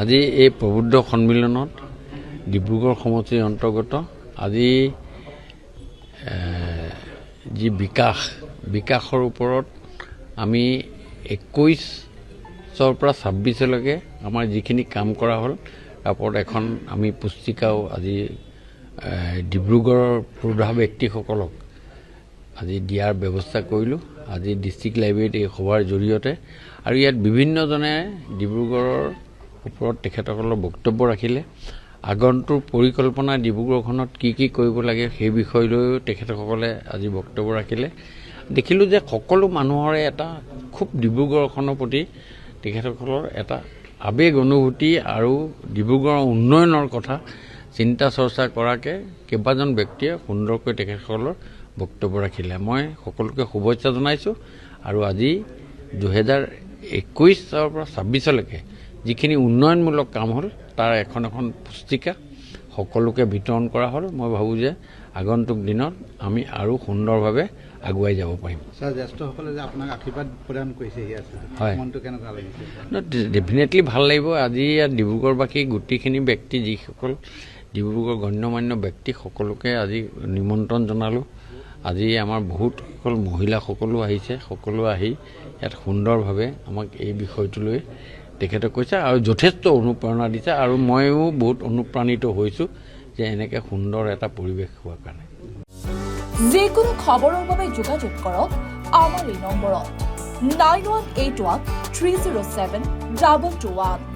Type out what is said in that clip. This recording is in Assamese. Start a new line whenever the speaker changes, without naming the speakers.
আজি এই প্ৰবুদ্ধ সন্মিলনত ডিব্ৰুগড় সমষ্টিৰ অন্তৰ্গত আজি যি বিকাশৰ ওপৰত আমি 21ৰ পৰা 26লৈকে আমাৰ যিখিনি কাম কৰা হ'ল তাৰ ওপৰত এখন আমি পুস্তিকাও আজি ডিব্ৰুগড়ৰ প্ৰৌঢ়া ব্যক্তিসকলক আজি দিয়াৰ ব্যৱস্থা কৰিলোঁ। আজি ডিষ্ট্ৰিক্ট লাইব্ৰেৰীত এই সভাৰ জৰিয়তে আৰু ইয়াত বিভিন্নজনে ডিব্ৰুগড়ৰ ওপৰত তেখেতসকলৰ বক্তব্য ৰাখিলে। আগন্তুক পৰিকল্পনা ডিব্ৰুগড়খনত কি কৰিব লাগে সেই বিষয় লৈও তেখেতসকলে আজি বক্তব্য ৰাখিলে। দেখিলোঁ যে সকলো মানুহৰে এটা খুব ডিব্ৰুগড়খনৰ প্ৰতি তেখেতসকলৰ এটা আৱেগ অনুভূতি আৰু ডিব্ৰুগড়ৰ উন্নয়নৰ কথা চিন্তা চৰ্চা কৰাকৈ কেইবাজন ব্যক্তিয়ে সুন্দৰকৈ তেখেতসকলৰ বক্তব্য ৰাখিলে। মই সকলোকে শুভেচ্ছা জনাইছোঁ আৰু আজি 2021ৰ পৰা 26লৈকে যিখিনি উন্নয়নমূলক কাম হ'ল তাৰ এখন পুস্তিকা সকলোকে বিতৰণ কৰা হ'ল। মই ভাবোঁ যে আগন্তুক দিনত আমি আৰু সুন্দৰভাৱে আগুৱাই যাব পাৰিম।
জ্যেষ্ঠসকলে যে আপোনাক আশীৰ্বাদ প্ৰদান কৰিছে,
হয়,
মনটো কেনেকুৱা লাগিছে?
ডেফিনেটলি ভাল লাগিব। আজি ইয়াত ডিব্ৰুগড়বাসী গোটেইখিনি ব্যক্তি যিসকল ডিব্ৰুগড় গণ্যমান্য ব্যক্তি সকলোকে আজি নিমন্ত্ৰণ জনালোঁ। আজি আমাৰ বহুতসকল মহিলাসকলো আহিছে, সকলো আহি ইয়াত সুন্দৰভাৱে আমাক এই বিষয়টো লৈ তেখেতে কৈছে আৰু যথেষ্ট অনুপ্ৰেৰণা দিছে আৰু ময়ো বহুত অনুপ্ৰাণিত হৈছোঁ যে এনেকৈ সুন্দৰ এটা পৰিৱেশ হোৱাৰ কাৰণে।
যিকোনো খবৰৰ বাবে যোগাযোগ কৰক আমাৰ এই নম্বৰত 9181 307 2221।